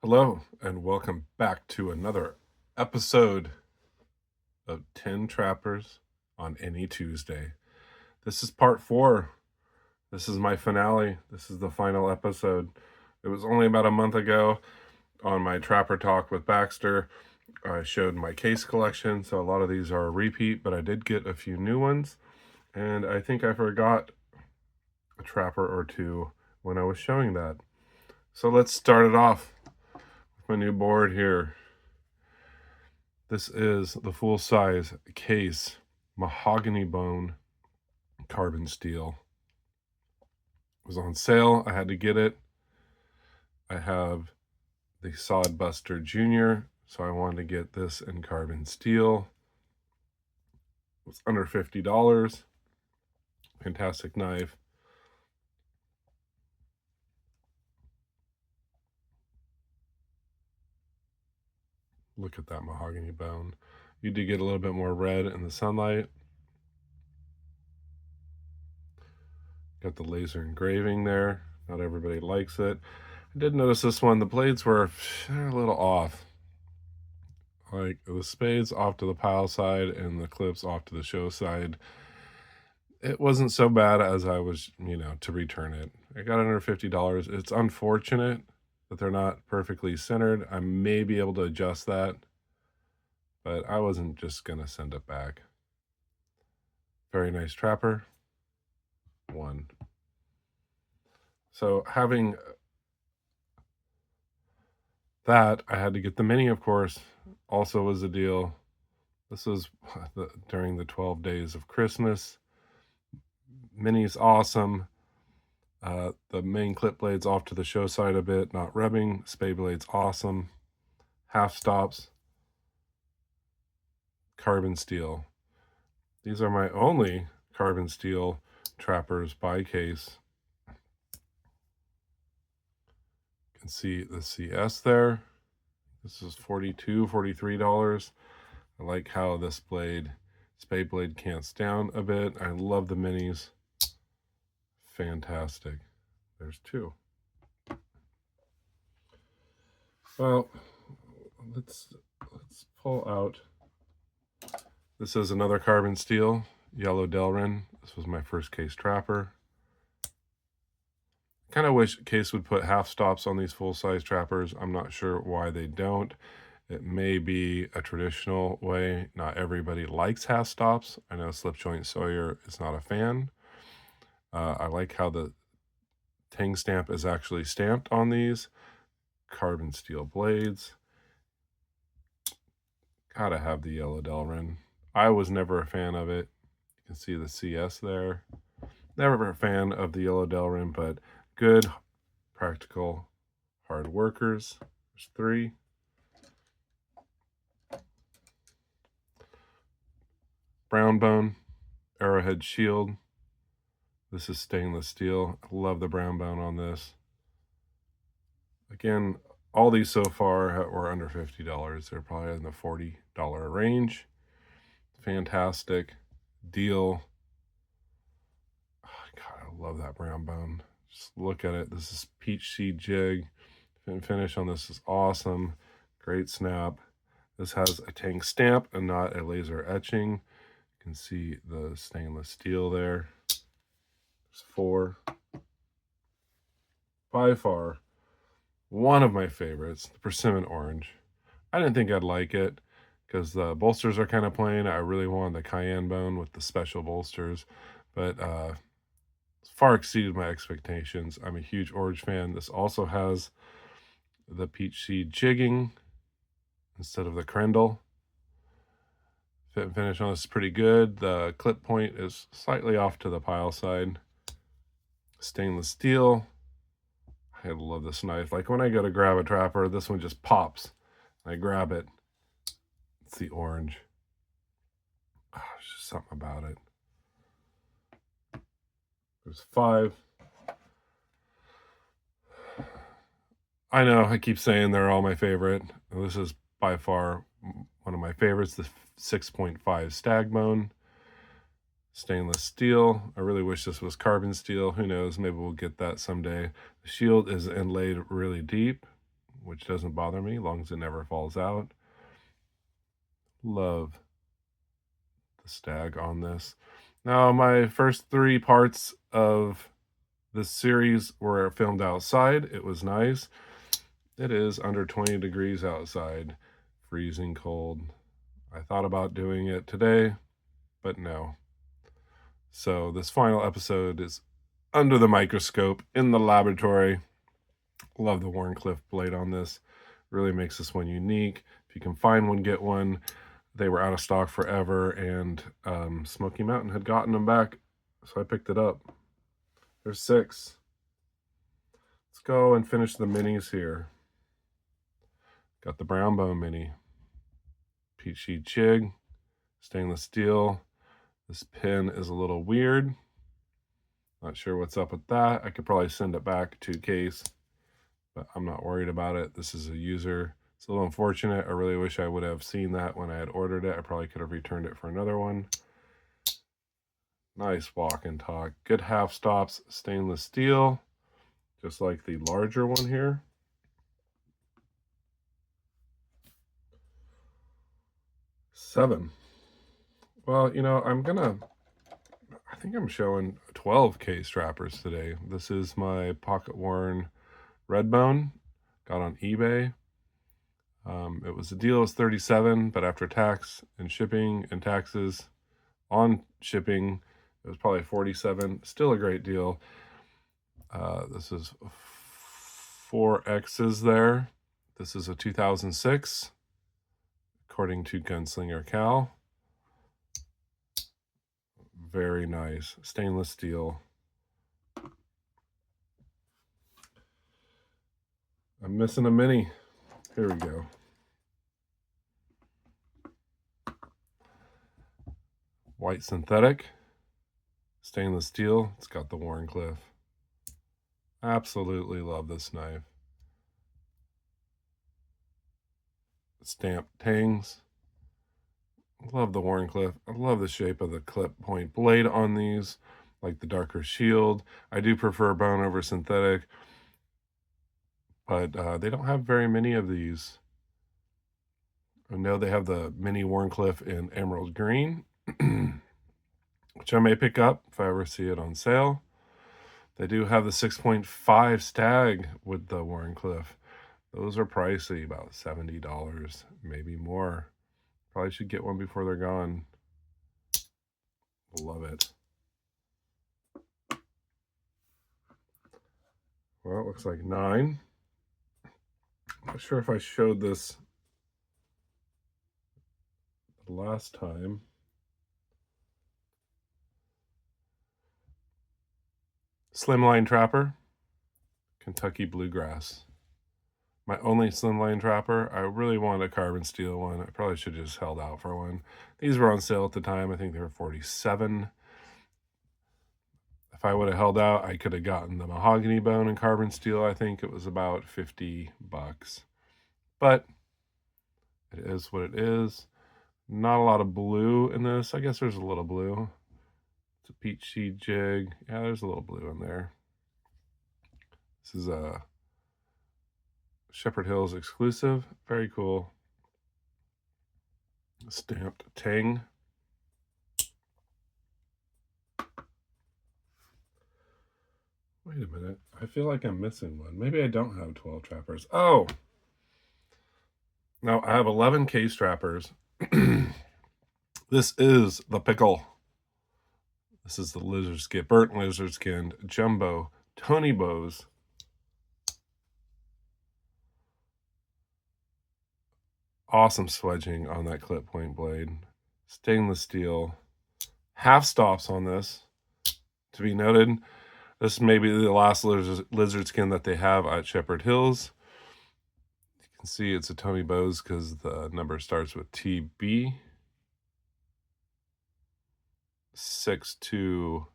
Hello, and welcome back to another episode of 10 Trappers on Any Tuesday. This is part 4. This is my finale. This is the final episode. It was only about a month ago on my Trapper Talk with Baxter. I showed my case collection, so a lot of these are a repeat, but I did get a few new ones, and I think I forgot a trapper or two when I was showing that. So let's start it off with my new board here. This is the full-size case mahogany bone carbon steel. It was on sale. I had to get it. I have the Sodbuster Junior, so I wanted to get this in carbon steel. It was under $50. Fantastic knife. Look at that mahogany bone. You do get a little bit more red in the sunlight. Got the laser engraving there. Not everybody likes it. I did notice this one, the blades were a little off. Like the spades off to the pile side and the clips off to the show side. It wasn't so bad as I was, to return it. I got it under $50. It's unfortunate that they're not perfectly centered. I may be able to adjust that, but I wasn't just going to send it back. Very nice trapper. 1. So having that, I had to get the mini, of course. Also was a deal. This was during the 12 days of Christmas. Mini's awesome. The main clip blade's off to the show side a bit, not rubbing. Spade blade's awesome. Half stops. Carbon steel. These are my only carbon steel trappers by case. You can see the CS there. This is $42, $43. I like how this spade blade cants down a bit. I love the minis. Fantastic. There's 2. Well, let's pull out. This is another carbon steel, yellow Delrin. This was my first case trapper. Kind of wish Case would put half stops on these full-size trappers. I'm not sure why they don't. It may be a traditional way. Not everybody likes half stops. I know Slip Joint Sawyer is not a fan. I like how the Tang stamp is actually stamped on these. Carbon steel blades. Gotta have the yellow Delrin. I was never a fan of it. You can see the CS there. Never a fan of the yellow Delrin, but good, practical, hard workers. There's 3. Brown bone, arrowhead shield. This is stainless steel. I love the brown bone on this. Again, all these so far were under $50. They're probably in the $40 range. Fantastic deal. Oh, God, I love that brown bone. Just look at it. This is peach seed jig. Finish on this is awesome. Great snap. This has a Tang stamp and not a laser etching. You can see the stainless steel there. There's 4. By far, one of my favorites, the Persimmon Orange. I didn't think I'd like it because the bolsters are kind of plain. I really wanted the cayenne bone with the special bolsters, but far exceeded my expectations. I'm a huge orange fan. This also has the peach seed jigging instead of the crendel. Fit and finish on this is pretty good. The clip point is slightly off to the pile side. Stainless steel. I love this knife. Like when I go to grab a trapper, this one just pops. I grab it. It's the orange. Oh, there's just something about it. There's 5. I know, I keep saying they're all my favorite. This is by far one of my favorites, the 6.5 stag bone. Stainless steel. I really wish this was carbon steel. Who knows? Maybe we'll get that someday. The shield is inlaid really deep. which doesn't bother me, as long as it never falls out. Love the stag on this. Now, my first 3 parts of this series were filmed outside. It was nice. It is under 20 degrees outside, freezing cold. I thought about doing it today, but no. So this final episode is under the microscope in the laboratory. Love the Wharncliffe blade on this. Really makes this one unique. If you can find one, get one. They were out of stock forever, and Smoky Mountain had gotten them back, so I picked it up. There's 6. Let's go and finish the minis here. Got the Brown Bone Mini. Peachy Jig. Stainless steel. This pin is a little weird. Not sure what's up with that. I could probably send it back to case, but I'm not worried about it. This is a user. It's a little unfortunate. I really wish I would have seen that when I had ordered it. I probably could have returned it for another one. Nice walk and talk. Good half stops, stainless steel, just like the larger one here. Seven. Well, you know, I think I'm showing 12 case strappers today. This is my pocket worn Redbone. Got on eBay. It was, the deal was 37, but after tax and shipping and taxes on shipping, it was probably 47. Still a great deal. This is 4 X's there. This is a 2006, according to Gunslinger Cal. Very nice. Stainless steel. I'm missing a mini. Here we go. White synthetic. Stainless steel. It's got the Wharncliffe. Absolutely love this knife. Stamped tangs. Love the Wharncliffe. I love the shape of the clip point blade on these, like the darker shield. I do prefer bone over synthetic, but they don't have very many of these. I know they have the mini Wharncliffe in emerald green, which I may pick up if I ever see it on sale. They do have the 6.5 Stag with the Wharncliffe. Those are pricey, about $70, maybe more. Probably should get one before they're gone. Love it. Well, it looks like 9. Not sure if I showed this last time. Slimline Trapper, Kentucky Bluegrass. My only Slimline Trapper. I really wanted a carbon steel one. I probably should have just held out for one. These were on sale at the time. I think they were $47. If I would have held out, I could have gotten the mahogany bone and carbon steel. I think it was about $50. But it is what it is. Not a lot of blue in this. I guess there's a little blue. It's a peachy jig. Yeah, there's a little blue in there. This is a Shepherd Hills exclusive. Very cool. Stamped tang. Wait a minute. I feel like I'm missing one. Maybe I don't have 12 trappers. Oh! No, I have 11 case trappers. This is the pickle. This is the lizard skin, burnt lizard skinned jumbo Tony bows. Awesome swedging on that clip point blade. Stainless steel. Half stops on this. To be noted, this may be the last lizard skin that they have at Shepherd Hills. You can see it's a Tony Bowes because the number starts with TB. 62,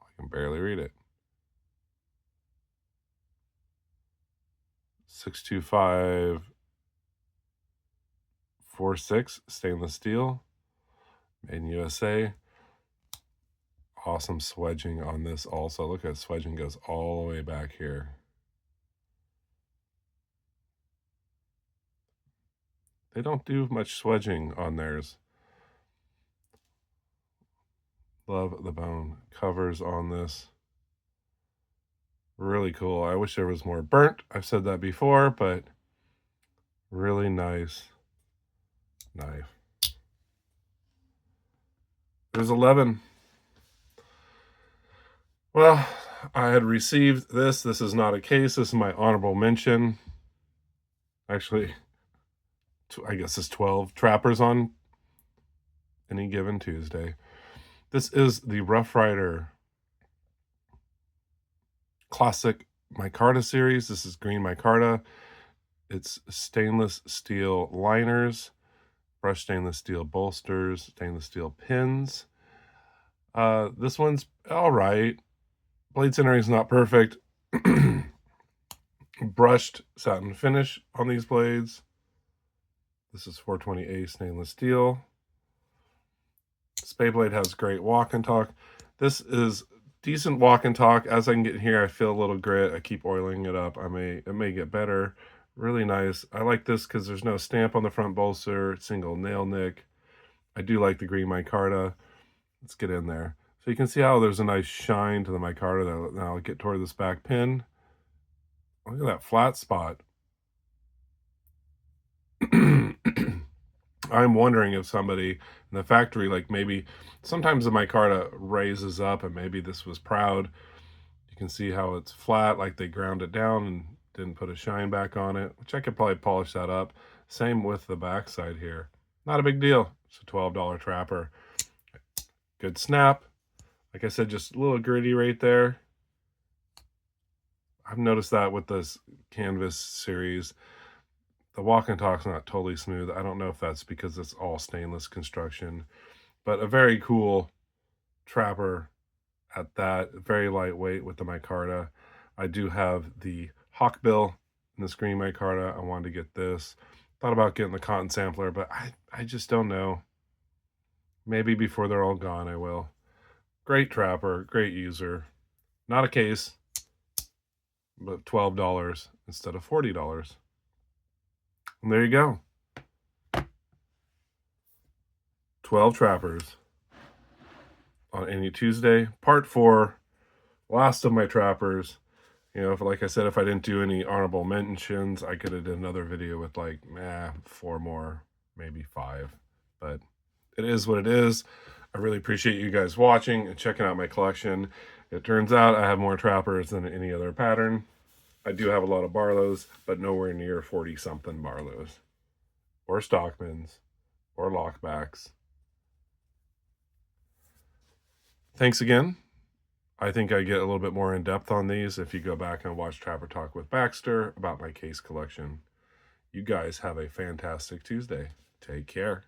I can barely read it. 62546, stainless steel, made in USA. Awesome swedging on this also. Look at swedging goes all the way back here. They don't do much swedging on theirs. Love the bone covers on this. Really cool. I wish there was more burnt. I've said that before, but really nice knife. There's 11. Well, I had received this. This is not a case. This is my honorable mention. Actually, I guess it's 12 trappers on any given Tuesday. This is the Rough Rider Classic Micarta series. This is green micarta. It's stainless steel liners, brushed stainless steel bolsters, stainless steel pins. This one's all right. Blade centering is not perfect. Brushed satin finish on these blades. This is 420A stainless steel. Spay blade has great walk and talk. This is decent walk and talk. As I can get here, I feel a little grit. I keep oiling it up. It may get better. Really nice. I like this because there's no stamp on the front bolster. Single nail nick. I do like the green micarta. Let's get in there. So you can see how there's a nice shine to the micarta. Now I'll get toward this back pin. Look at that flat spot. I'm wondering if somebody in the factory, like maybe sometimes the micarta raises up and maybe this was proud. You can see how it's flat, like they ground it down and didn't put a shine back on it, which I could probably polish that up. Same with the backside here. Not a big deal. It's a $12 trapper. Good snap. Like I said, just a little gritty right there. I've noticed that with this canvas series. The walk and talk's not totally smooth. I don't know if that's because it's all stainless construction, but a very cool trapper at that. Very lightweight with the micarta. I do have the Hawkbill in the green micarta. I wanted to get this. Thought about getting the cotton sampler, but I just don't know. Maybe before they're all gone, I will. Great trapper, great user. Not a case, but $12 instead of $40. And there you go. 12 trappers on any Tuesday. Part 4, last of my trappers. You know, like I said, if I didn't do any honorable mentions, I could have done another video with like, 4 more, maybe 5. But it is what it is. I really appreciate you guys watching and checking out my collection. It turns out I have more trappers than any other pattern. I do have a lot of Barlows, but nowhere near 40-something Barlows. Or Stockmans. Or Lockbacks. Thanks again. I think I get a little bit more in depth on these if you go back and watch Trapper Talk with Baxter about my case collection. You guys have a fantastic Tuesday. Take care.